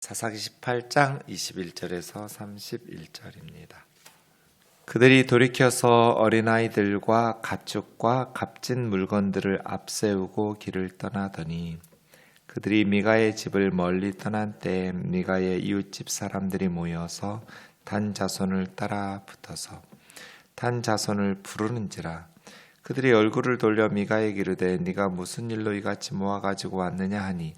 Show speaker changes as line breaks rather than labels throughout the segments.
사사기 18장 21절에서 31절입니다. 그들이 돌이켜서 어린아이들과 가축과 값진 물건들을 앞세우고 길을 떠나더니 그들이 미가의 집을 멀리 떠난 때에 미가의 이웃집 사람들이 모여서 단 자손을 따라 붙어서 단 자손을 부르는지라. 그들이 얼굴을 돌려 미가에게 이르되 네가 무슨 일로 이같이 모아가지고 왔느냐 하니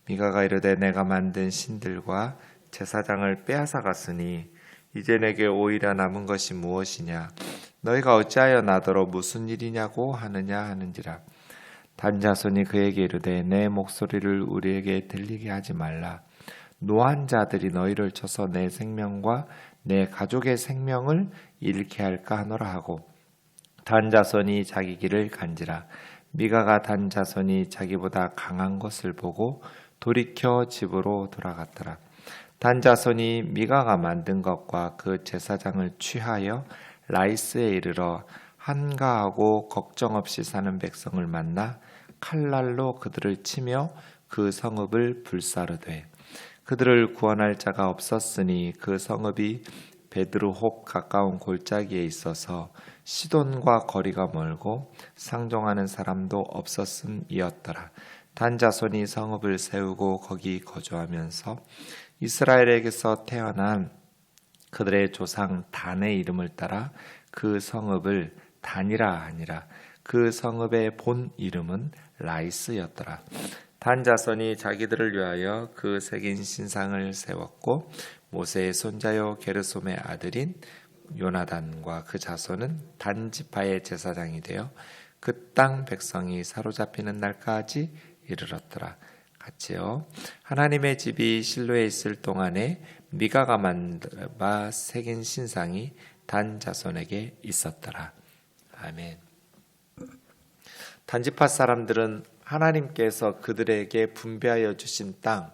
미가가 이르되 내가 만든 신들과 제사장을 빼앗아 갔으니 이제 내게 오히려 남은 것이 무엇이냐. 너희가 어찌하여 나더러 무슨 일이냐고 하느냐 하는지라. 단 자손이 그에게 이르되 내 목소리를 우리에게 들리게 하지 말라. 노한 자들이 너희를 쳐서 내 생명과 내 가족의 생명을 잃게 할까 하노라 하고 단 자손이 자기 길을 간지라. 미가가 단 자손이 자기보다 강한 것을 보고 돌이켜 집으로 돌아갔더라. 단 자손이 미가가 만든 것과 그 제사장을 취하여 라이스에 이르러 한가하고 걱정 없이 사는 백성을 만나 칼날로 그들을 치며 그 성읍을 불사르되 그들을 구원할 자가 없었으니 그 성읍이 베드르홉 가까운 골짜기에 있어서 시돈과 거리가 멀고 상종하는 사람도 없었음이었더라. 단 자손이 성읍을 세우고 거기 거주하면서 이스라엘에게서 태어난 그들의 조상 단의 이름을 따라 그 성읍을 단이라 하니라. 그 성읍의 본 이름은 라이스였더라. 단 자손이 자기들을 위하여 그 새긴 신상을 세웠고 모세의 손자요 게르솜의 아들인 요나단과 그 자손은 단 지파의 제사장이 되어 그 땅 백성이 사로잡히는 날까지 이르렀더라. 같이요. 하나님의 집이 실로에 있을 동안에 미가가 만들어 새긴 신상이 단 자손에게 있었더라. 아멘. 단지파 사람들은 하나님께서 그들에게 분배하여 주신 땅,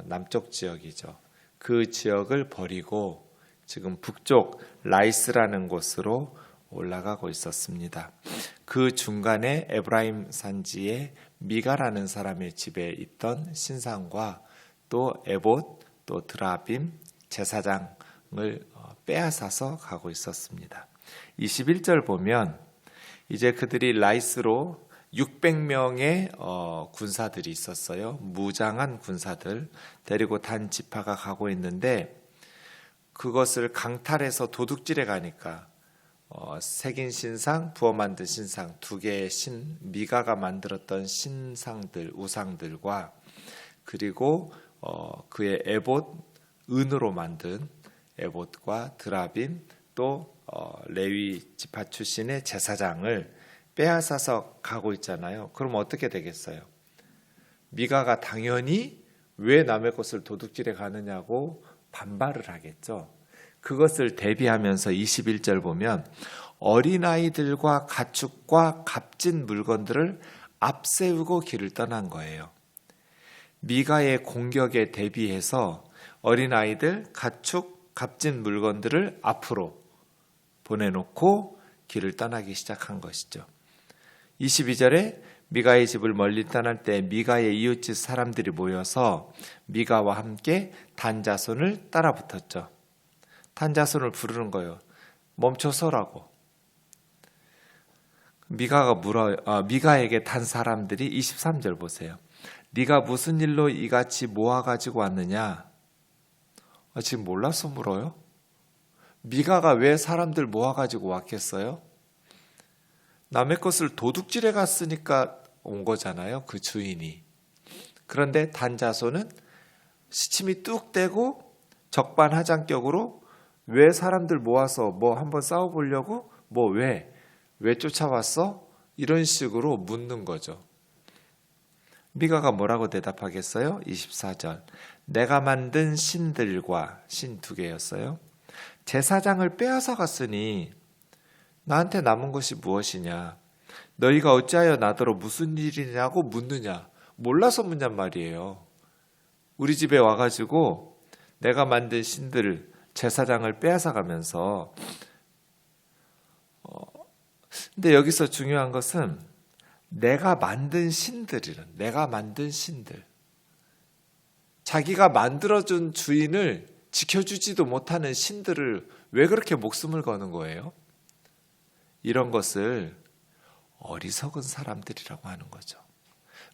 남쪽 지역이죠. 그 지역을 버리고 지금 북쪽 라이스라는 곳으로 올라가고 있었습니다. 그 중간에 에브라임 산지에 미가라는 사람의 집에 있던 신상과 또 에봇, 또 드라빔, 제사장을 빼앗아서 가고 있었습니다. 21절 보면 이제 그들이 라이스로 600명의 군사들이 있었어요. 무장한 군사들 데리고 단 지파가 가고 있는데 그것을 강탈해서 도둑질해 가니까 새긴 신상, 부어 만든 신상 두 개의 미가가 만들었던 신상들, 우상들과 그리고 그의 에봇, 은으로 만든 에봇과 드라빔 또 레위 지파 출신의 제사장을 빼앗아서 가고 있잖아요. 그럼 어떻게 되겠어요? 미가가 당연히 왜 남의 것을 도둑질해 가느냐고 반발을 하겠죠. 그것을 대비하면서 21절 보면 어린아이들과 가축과 값진 물건들을 앞세우고 길을 떠난 거예요. 미가의 공격에 대비해서 어린아이들, 가축, 값진 물건들을 앞으로 보내놓고 길을 떠나기 시작한 것이죠. 22절에 미가의 집을 멀리 떠날 때 미가의 이웃집 사람들이 모여서 미가와 함께 단 자손을 따라 붙었죠. 단 자손을 부르는 거예요. 멈춰서라고. 미가에게 단 사람들이 23절 보세요. 네가 무슨 일로 이같이 모아가지고 왔느냐? 지금 몰라서 물어요? 미가가 왜 사람들 모아가지고 왔겠어요? 남의 것을 도둑질해 갔으니까 온 거잖아요. 그 주인이. 그런데 단 자손은 시침이 뚝 떼고 적반하장격으로 왜 사람들 모아서 뭐 한번 싸워보려고? 왜 쫓아왔어? 이런 식으로 묻는 거죠. 미가가 뭐라고 대답하겠어요? 24절. 내가 만든 신들과 신 두 개였어요. 제사장을 빼앗아 갔으니 나한테 남은 것이 무엇이냐? 너희가 어찌하여 나더러 무슨 일이냐고 묻느냐? 몰라서 묻냔 말이에요. 우리 집에 와가지고 내가 만든 신들, 제사장을 빼앗아 가면서 근데 여기서 중요한 것은 내가 만든 신들 자기가 만들어준 주인을 지켜주지도 못하는 신들을 왜 그렇게 목숨을 거는 거예요? 이런 것을 어리석은 사람들이라고 하는 거죠.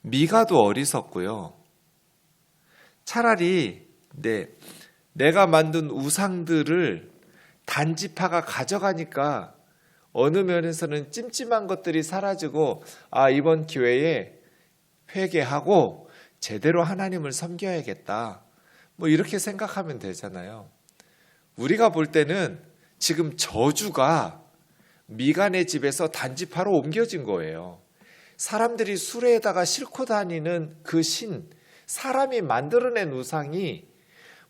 미가도 어리석고요. 차라리 내가 만든 우상들을 단지파가 가져가니까 어느 면에서는 찜찜한 것들이 사라지고 이번 기회에 회개하고 제대로 하나님을 섬겨야겠다. 이렇게 생각하면 되잖아요. 우리가 볼 때는 지금 저주가 미간의 집에서 단지파로 옮겨진 거예요. 사람들이 수레에다가 싣고 다니는 그 신, 사람이 만들어낸 우상이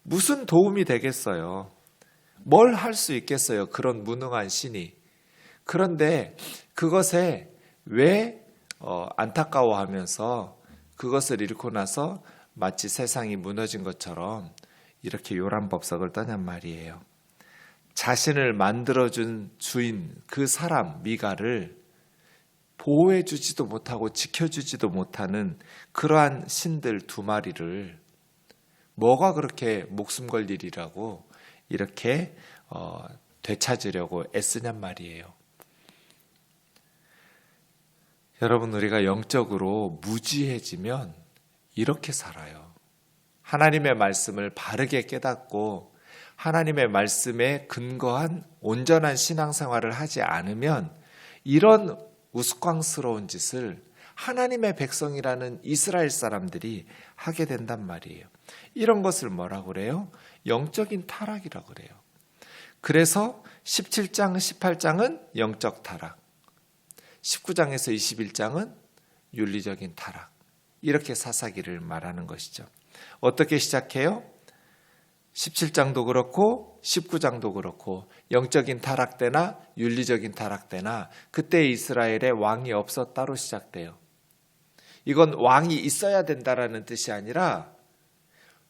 무슨 도움이 되겠어요? 뭘 할 수 있겠어요? 그런 무능한 신이. 그런데 그것에 왜 안타까워하면서 그것을 잃고 나서 마치 세상이 무너진 것처럼 이렇게 요란법석을 떠냔 말이에요. 자신을 만들어준 주인, 그 사람 미가를 보호해주지도 못하고 지켜주지도 못하는 그러한 신들 두 마리를 뭐가 그렇게 목숨 걸 일이라고 이렇게 되찾으려고 애쓰냔 말이에요. 여러분, 우리가 영적으로 무지해지면 이렇게 살아요. 하나님의 말씀을 바르게 깨닫고 하나님의 말씀에 근거한 온전한 신앙생활을 하지 않으면 이런 우스꽝스러운 짓을 하나님의 백성이라는 이스라엘 사람들이 하게 된단 말이에요. 이런 것을 뭐라고 그래요? 영적인 타락이라고 그래요. 그래서 17장, 18장은 영적 타락, 19장에서 21장은 윤리적인 타락, 이렇게 사사기를 말하는 것이죠. 어떻게 시작해요? 17장도 그렇고 19장도 그렇고 영적인 타락 때나 윤리적인 타락 때나 그때 이스라엘에 왕이 없었다로 시작돼요. 이건 왕이 있어야 된다라는 뜻이 아니라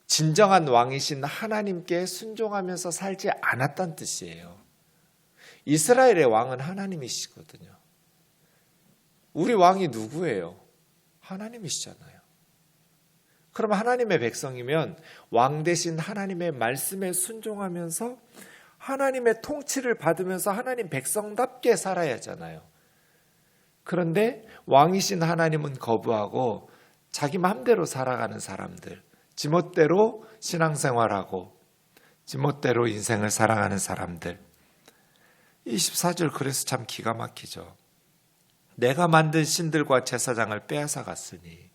진정한 왕이신 하나님께 순종하면서 살지 않았다는 뜻이에요. 이스라엘의 왕은 하나님이시거든요. 우리 왕이 누구예요? 하나님이시잖아요. 그럼 하나님의 백성이면 왕 대신 하나님의 말씀에 순종하면서 하나님의 통치를 받으면서 하나님 백성답게 살아야 하잖아요. 그런데 왕이신 하나님은 거부하고 자기 마음대로 살아가는 사람들, 지멋대로 신앙생활하고 지멋대로 인생을 살아가는 사람들. 24절 그래서 참 기가 막히죠. 내가 만든 신들과 제사장을 빼앗아 갔으니.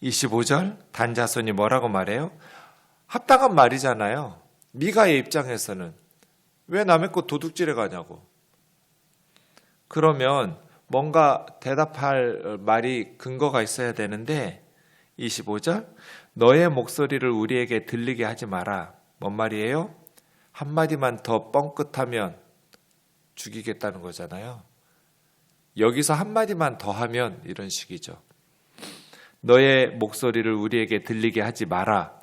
25절 단자손이 뭐라고 말해요? 합당한 말이잖아요. 미가의 입장에서는 왜 남의 것 도둑질해 가냐고. 그러면 뭔가 대답할 말이 근거가 있어야 되는데 25절 너의 목소리를 우리에게 들리게 하지 마라. 뭔 말이에요? 한마디만 더 뻥끗하면 죽이겠다는 거잖아요. 여기서 한마디만 더 하면 이런 식이죠. 너의 목소리를 우리에게 들리게 하지 마라.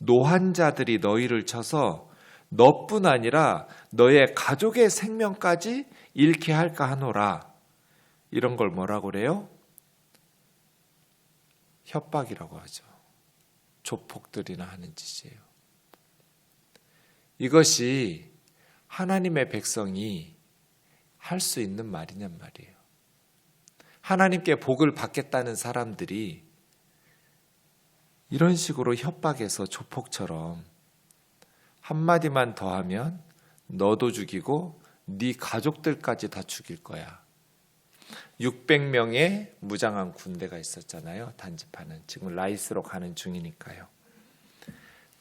노한 자들이 너희를 쳐서 너뿐 아니라 너의 가족의 생명까지 잃게 할까 하노라. 이런 걸 뭐라고 그래요? 협박이라고 하죠. 조폭들이나 하는 짓이에요. 이것이 하나님의 백성이 할 수 있는 말이냔 말이에요. 하나님께 복을 받겠다는 사람들이 이런 식으로 협박해서 조폭처럼 한마디만 더 하면 너도 죽이고 네 가족들까지 다 죽일 거야. 600명의 무장한 군대가 있었잖아요. 단지파는 지금 라이스로 가는 중이니까요.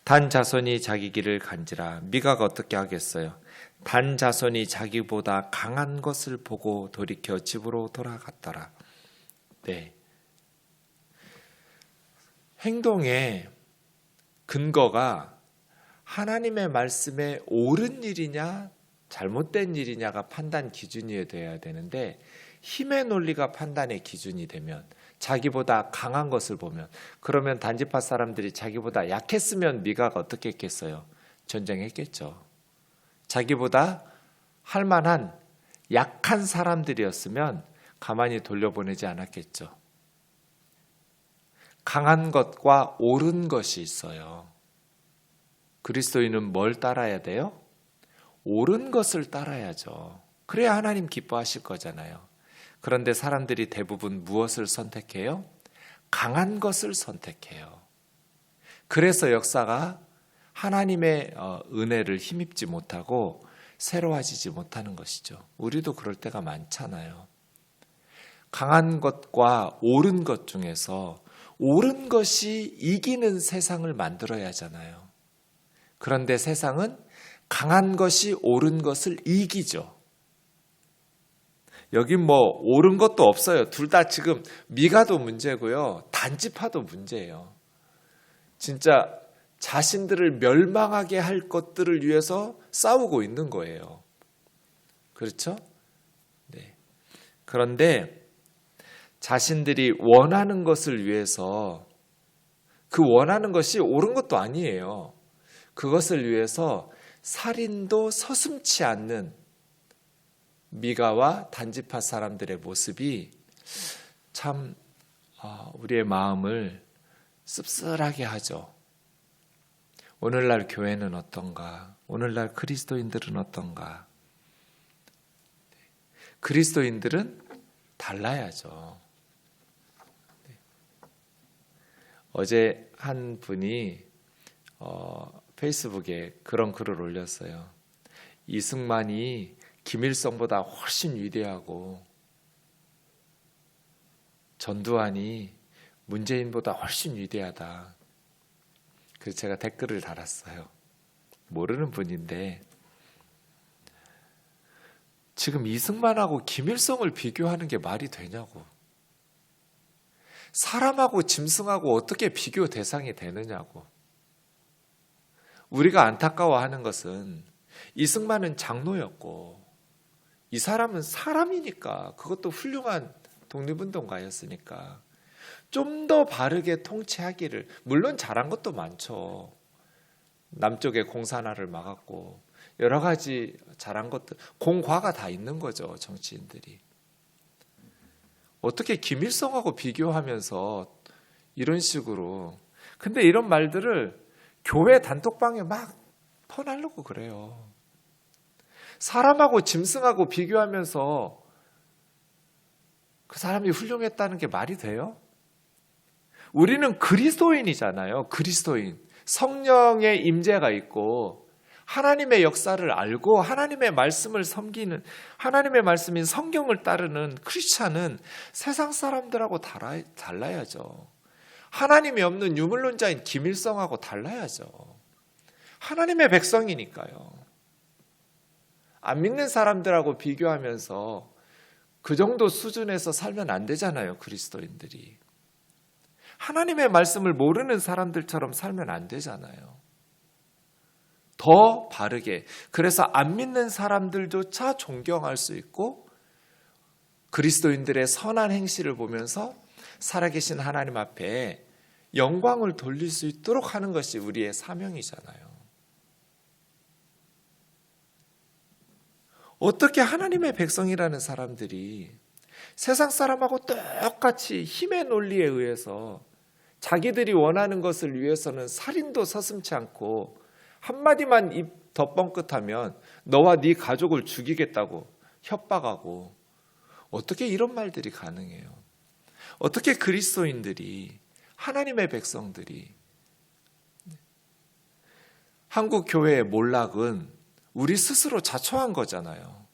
단 자손이 자기 길을 간지라. 미가가 어떻게 하겠어요? 단 자손이 자기보다 강한 것을 보고 돌이켜 집으로 돌아갔더라. 네. 행동의 근거가 하나님의 말씀에 옳은 일이냐 잘못된 일이냐가 판단 기준이 되어야 되는데 힘의 논리가 판단의 기준이 되면 자기보다 강한 것을 보면 그러면 단지파 사람들이 자기보다 약했으면 미가가 어떻게 했겠어요? 전쟁했겠죠. 자기보다 할 만한 약한 사람들이었으면 가만히 돌려보내지 않았겠죠. 강한 것과 옳은 것이 있어요. 그리스도인은 뭘 따라야 돼요? 옳은 것을 따라야죠. 그래야 하나님 기뻐하실 거잖아요. 그런데 사람들이 대부분 무엇을 선택해요? 강한 것을 선택해요. 그래서 역사가 하나님의 은혜를 힘입지 못하고 새로워지지 못하는 것이죠. 우리도 그럴 때가 많잖아요. 강한 것과 옳은 것 중에서 옳은 것이 이기는 세상을 만들어야 하잖아요. 그런데 세상은 강한 것이 옳은 것을 이기죠. 여긴 뭐 옳은 것도 없어요. 둘 다 지금 미가도 문제고요. 단지파도 문제예요. 진짜 자신들을 멸망하게 할 것들을 위해서 싸우고 있는 거예요. 그렇죠? 네. 그런데 자신들이 원하는 것을 위해서 그 원하는 것이 옳은 것도 아니에요. 그것을 위해서 살인도 서슴지 않는 미가와 단지파 사람들의 모습이 참 우리의 마음을 씁쓸하게 하죠. 오늘날 교회는 어떤가? 오늘날 그리스도인들은 어떤가? 그리스도인들은 달라야죠. 어제 한 분이 페이스북에 그런 글을 올렸어요. 이승만이 김일성보다 훨씬 위대하고 전두환이 문재인보다 훨씬 위대하다. 그래서 제가 댓글을 달았어요. 모르는 분인데 지금 이승만하고 김일성을 비교하는 게 말이 되냐고. 사람하고 짐승하고 어떻게 비교 대상이 되느냐고. 우리가 안타까워하는 것은 이승만은 장로였고 이 사람은 사람이니까, 그것도 훌륭한 독립운동가였으니까 좀 더 바르게 통치하기를, 물론 잘한 것도 많죠. 남쪽에 공산화를 막았고 여러 가지 잘한 것들, 공과가 다 있는 거죠. 정치인들이 어떻게 김일성하고 비교하면서 이런 식으로. 근데 이런 말들을 교회 단톡방에 막 퍼나르고 그래요. 사람하고 짐승하고 비교하면서 그 사람이 훌륭했다는 게 말이 돼요? 우리는 그리스도인이잖아요. 그리스도인. 성령의 임재가 있고 하나님의 역사를 알고 하나님의 말씀을 섬기는, 하나님의 말씀인 성경을 따르는 크리스찬은 세상 사람들하고 달라야죠. 하나님이 없는 유물론자인 김일성하고 달라야죠. 하나님의 백성이니까요. 안 믿는 사람들하고 비교하면서 그 정도 수준에서 살면 안 되잖아요. 그리스도인들이. 하나님의 말씀을 모르는 사람들처럼 살면 안 되잖아요. 더 바르게. 그래서 안 믿는 사람들조차 존경할 수 있고 그리스도인들의 선한 행실을 보면서 살아계신 하나님 앞에 영광을 돌릴 수 있도록 하는 것이 우리의 사명이잖아요. 어떻게 하나님의 백성이라는 사람들이 세상 사람하고 똑같이 힘의 논리에 의해서 자기들이 원하는 것을 위해서는 살인도 서슴지 않고 한마디만 입 덧뻥끗하면 너와 네 가족을 죽이겠다고 협박하고, 어떻게 이런 말들이 가능해요? 어떻게 그리스도인들이, 하나님의 백성들이. 한국 교회의 몰락은 우리 스스로 자초한 거잖아요.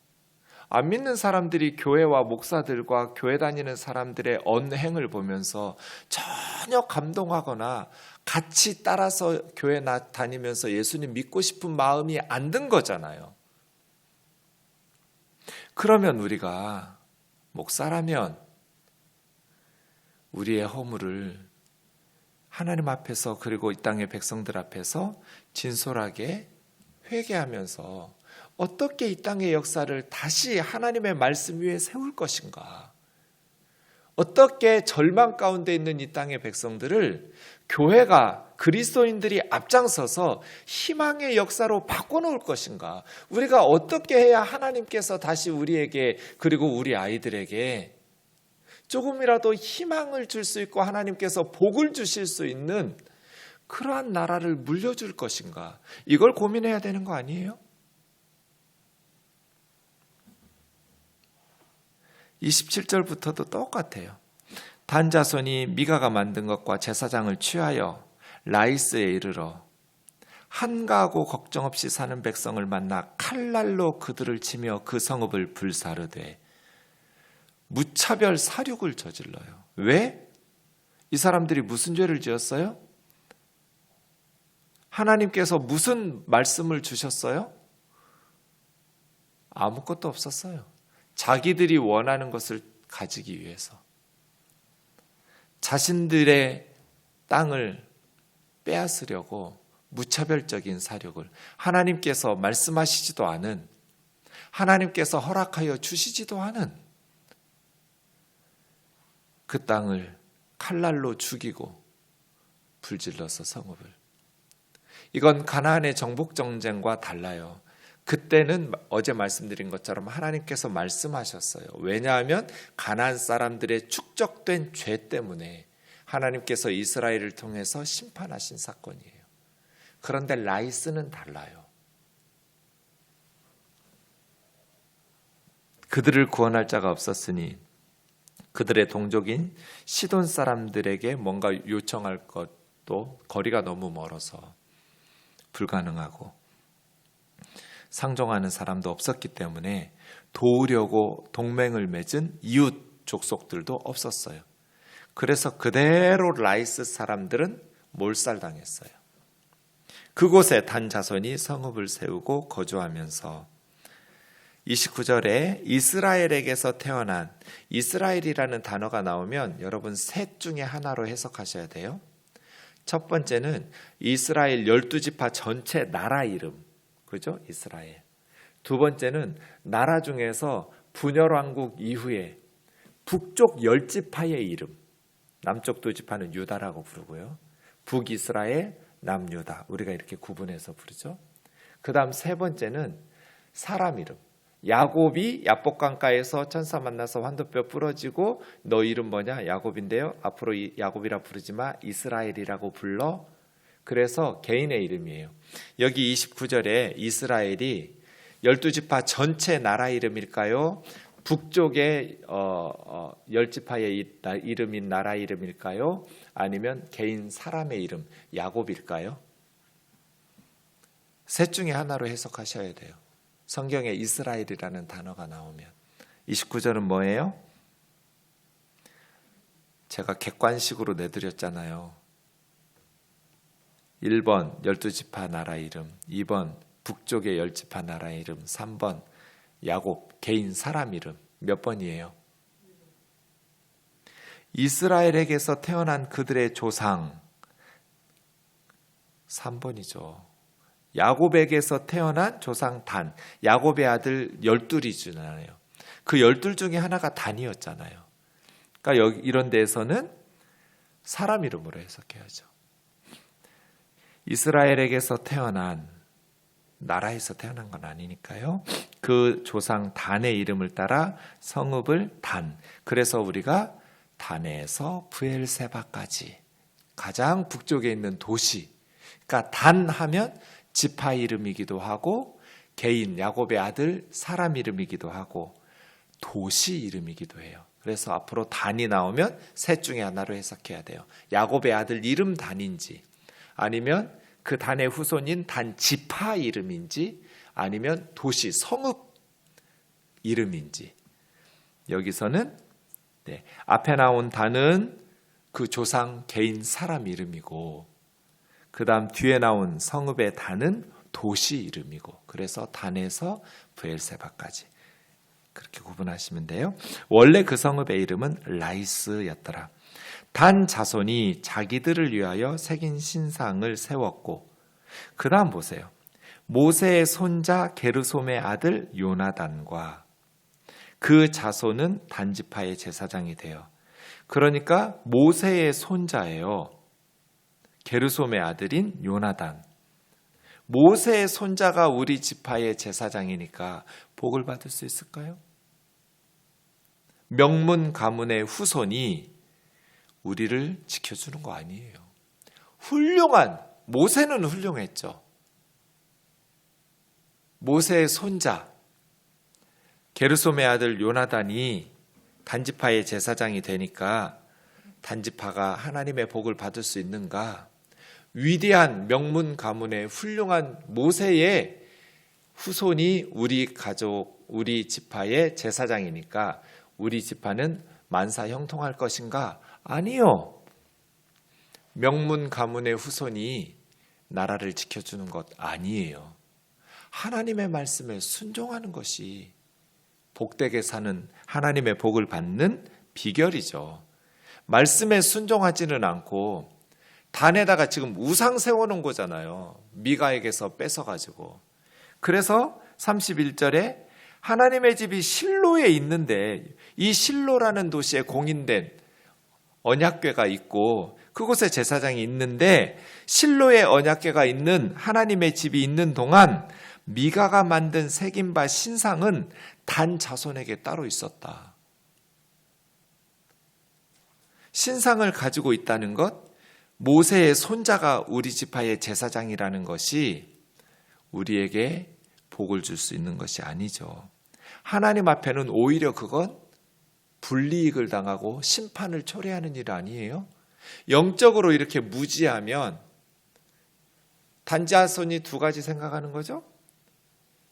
안 믿는 사람들이 교회와 목사들과 교회 다니는 사람들의 언행을 보면서 전혀 감동하거나 같이 따라서 교회 다니면서 예수님 믿고 싶은 마음이 안 든 거잖아요. 그러면 우리가 목사라면 우리의 허물을 하나님 앞에서, 그리고 이 땅의 백성들 앞에서 진솔하게 회개하면서 어떻게 이 땅의 역사를 다시 하나님의 말씀 위에 세울 것인가, 어떻게 절망 가운데 있는 이 땅의 백성들을 교회가, 그리스도인들이 앞장서서 희망의 역사로 바꿔놓을 것인가, 우리가 어떻게 해야 하나님께서 다시 우리에게, 그리고 우리 아이들에게 조금이라도 희망을 줄 수 있고 하나님께서 복을 주실 수 있는 그러한 나라를 물려줄 것인가? 이걸 고민해야 되는 거 아니에요? 27절부터도 똑같아요. 단 자손이 미가가 만든 것과 제사장을 취하여 라이스에 이르러 한가하고 걱정 없이 사는 백성을 만나 칼날로 그들을 치며 그 성읍을 불사르되 무차별 살육을 저질러요. 왜? 이 사람들이 무슨 죄를 지었어요? 하나님께서 무슨 말씀을 주셨어요? 아무것도 없었어요. 자기들이 원하는 것을 가지기 위해서 자신들의 땅을 빼앗으려고 무차별적인 사륙을, 하나님께서 말씀하시지도 않은, 하나님께서 허락하여 주시지도 않은 그 땅을 칼날로 죽이고 불질러서 성읍을. 이건 가나안의 정복 전쟁과 달라요. 그때는 어제 말씀드린 것처럼 하나님께서 말씀하셨어요. 왜냐하면 가나안 사람들의 축적된 죄 때문에 하나님께서 이스라엘을 통해서 심판하신 사건이에요. 그런데 라이스는 달라요. 그들을 구원할 자가 없었으니 그들의 동족인 시돈 사람들에게 뭔가 요청할 것도 거리가 너무 멀어서 불가능하고 상종하는 사람도 없었기 때문에 도우려고 동맹을 맺은 이웃 족속들도 없었어요. 그래서 그대로 라이스 사람들은 몰살당했어요. 그곳에 단 자손이 성읍을 세우고 거주하면서 29절에 이스라엘에게서 태어난, 이스라엘이라는 단어가 나오면 여러분 셋 중에 하나로 해석하셔야 돼요. 첫 번째는 이스라엘 12지파 전체 나라 이름, 그죠? 이스라엘. 두 번째는 나라 중에서 분열왕국 이후에 북쪽 10지파의 이름, 남쪽 2지파는 유다라고 부르고요. 북이스라엘, 남유다, 우리가 이렇게 구분해서 부르죠. 그 다음 세 번째는 사람 이름. 야곱이 야복강가에서 천사 만나서 환도뼈 부러지고 너 이름 뭐냐? 야곱인데요. 앞으로 야곱이라 부르지 마. 이스라엘이라고 불러. 그래서 개인의 이름이에요. 여기 29절에 이스라엘이 12지파 전체 나라 이름일까요? 북쪽의 10지파의 이름인 나라 이름일까요? 아니면 개인 사람의 이름 야곱일까요? 셋 중에 하나로 해석하셔야 돼요. 성경에 이스라엘이라는 단어가 나오면. 29절은 뭐예요? 제가 객관식으로 내드렸잖아요. 1번 12지파 나라 이름, 2번 북쪽의 10지파 나라 이름, 3번 야곱 개인 사람 이름. 몇 번이에요? 이스라엘에게서 태어난 그들의 조상 3번이죠. 야곱에게서 태어난 조상 단, 야곱의 아들 12이잖아요. 그 12 중에 하나가 단이었잖아요. 그러니까 여기 이런 데에서는 사람 이름으로 해석해야죠. 이스라엘에게서 태어난, 나라에서 태어난 건 아니니까요. 그 조상 단의 이름을 따라 성읍을 단. 그래서 우리가 단에서 브엘세바까지 가장 북쪽에 있는 도시. 그러니까 단 하면 지파 이름이기도 하고 개인 야곱의 아들 사람 이름이기도 하고 도시 이름이기도 해요. 그래서 앞으로 단이 나오면 셋 중에 하나로 해석해야 돼요. 야곱의 아들 이름 단인지 아니면 그 단의 후손인 단 지파 이름인지 아니면 도시 성읍 이름인지. 여기서는 앞에 나온 단은 그 조상 개인 사람 이름이고 그 다음 뒤에 나온 성읍의 단은 도시 이름이고 그래서 단에서 브엘세바까지 그렇게 구분하시면 돼요. 원래 그 성읍의 이름은 라이스였더라. 단 자손이 자기들을 위하여 새긴 신상을 세웠고 그 다음 보세요. 모세의 손자 게르솜의 아들 요나단과 그 자손은 단지파의 제사장이 돼요. 그러니까 모세의 손자예요. 게르솜의 아들인 요나단. 모세의 손자가 우리 지파의 제사장이니까 복을 받을 수 있을까요? 명문 가문의 후손이 우리를 지켜주는 거 아니에요. 훌륭한, 모세는 훌륭했죠. 모세의 손자 게르솜의 아들 요나단이 단지파의 제사장이 되니까 단지파가 하나님의 복을 받을 수 있는가? 위대한 명문 가문의 훌륭한 모세의 후손이 우리 가족, 우리 지파의 제사장이니까 우리 지파는 만사 형통할 것인가? 아니요. 명문 가문의 후손이 나라를 지켜주는 것 아니에요. 하나님의 말씀에 순종하는 것이 복되게 사는, 하나님의 복을 받는 비결이죠. 말씀에 순종하지는 않고 단에다가 지금 우상 세워놓은 거잖아요. 미가에게서 뺏어가지고. 그래서 31절에 하나님의 집이 실로에 있는데 이 실로라는 도시에 공인된 언약궤가 있고 그곳에 제사장이 있는데 실로에 언약궤가 있는 하나님의 집이 있는 동안 미가가 만든 새김바 신상은 단 자손에게 따로 있었다. 신상을 가지고 있다는 것, 모세의 손자가 우리 지파의 제사장이라는 것이 우리에게 복을 줄 수 있는 것이 아니죠. 하나님 앞에는 오히려 그건 불이익을 당하고 심판을 초래하는 일 아니에요? 영적으로 이렇게 무지하면 단자손이 두 가지 생각하는 거죠.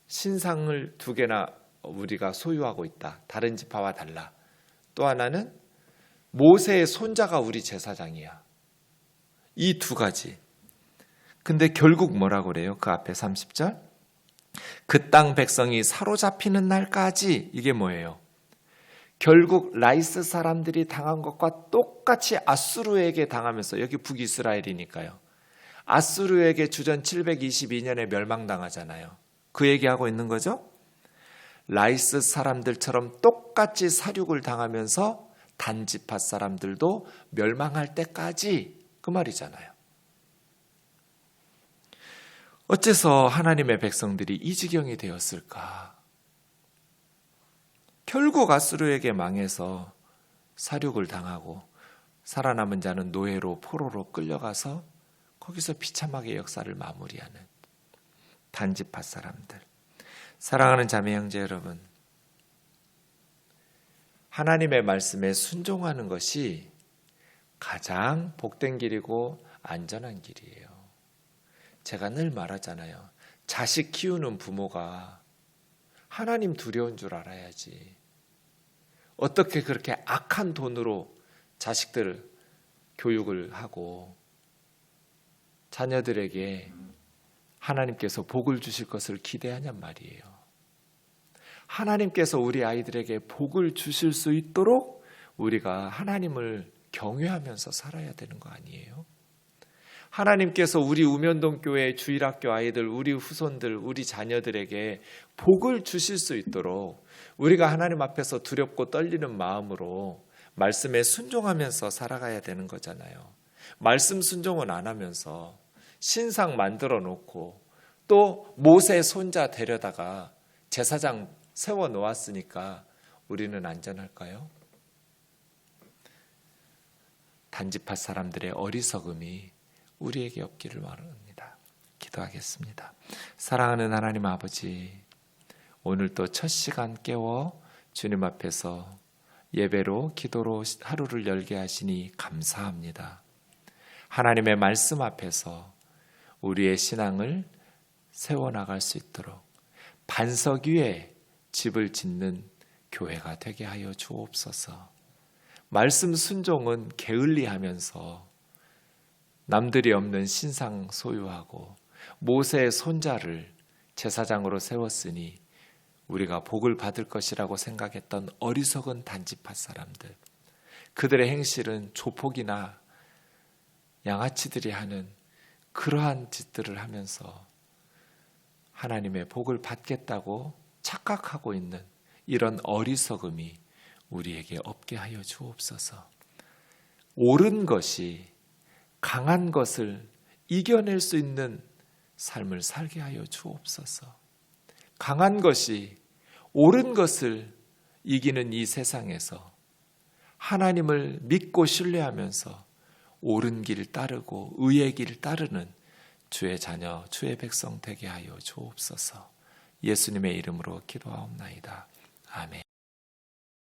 신상을 두 개나 우리가 소유하고 있다. 다른 지파와 달라. 또 하나는 모세의 손자가 우리 제사장이야. 이 두 가지. 근데 결국 뭐라고 그래요? 그 앞에 30절. 그 땅 백성이 사로잡히는 날까지 이게 뭐예요? 결국 라이스 사람들이 당한 것과 똑같이 아수르에게 당하면서 여기 북이스라엘이니까요. 아수르에게 주전 722년에 멸망당하잖아요. 그 얘기하고 있는 거죠. 라이스 사람들처럼 똑같이 사륙을 당하면서 단지파 사람들도 멸망할 때까지 그 말이잖아요. 어째서 하나님의 백성들이 이 지경이 되었을까? 결국 아수르에게 망해서 사륙을 당하고 살아남은 자는 노예로 포로로 끌려가서 거기서 비참하게 역사를 마무리하는 단지파 사람들. 사랑하는 자매 형제 여러분, 하나님의 말씀에 순종하는 것이 가장 복된 길이고 안전한 길이에요. 제가 늘 말하잖아요. 자식 키우는 부모가 하나님 두려운 줄 알아야지. 어떻게 그렇게 악한 돈으로 자식들을 교육을 하고 자녀들에게 하나님께서 복을 주실 것을 기대하냔 말이에요. 하나님께서 우리 아이들에게 복을 주실 수 있도록 우리가 하나님을 경외하면서 살아야 되는 거 아니에요? 하나님께서 우리 우면동 교회 주일학교 아이들, 우리 후손들, 우리 자녀들에게 복을 주실 수 있도록 우리가 하나님 앞에서 두렵고 떨리는 마음으로 말씀에 순종하면서 살아가야 되는 거잖아요. 말씀 순종은 안 하면서 신상 만들어 놓고 또 모세 손자 데려다가 제사장 세워 놓았으니까 우리는 안전할까요? 단지파 사람들의 어리석음이 우리에게 없기를 바랍니다. 기도하겠습니다. 사랑하는 하나님 아버지, 오늘 또 첫 시간 깨워 주님 앞에서 예배로 기도로 하루를 열게 하시니 감사합니다. 하나님의 말씀 앞에서 우리의 신앙을 세워나갈 수 있도록 반석 위에 집을 짓는 교회가 되게 하여 주옵소서. 말씀 순종은 게을리하면서 남들이 없는 신상 소유하고 모세의 손자를 제사장으로 세웠으니 우리가 복을 받을 것이라고 생각했던 어리석은 단지파 사람들, 그들의 행실은 조폭이나 양아치들이 하는 그러한 짓들을 하면서 하나님의 복을 받겠다고 착각하고 있는 이런 어리석음이 우리에게 없게 하여 주옵소서. 옳은 것이 강한 것을 이겨낼 수 있는 삶을 살게 하여 주옵소서. 강한 것이 옳은 것을 이기는 이 세상에서 하나님을 믿고 신뢰하면서 옳은 길 따르고 의의 길 따르는 주의 자녀, 주의 백성 되게 하여 주옵소서. 예수님의 이름으로 기도하옵나이다. 아멘.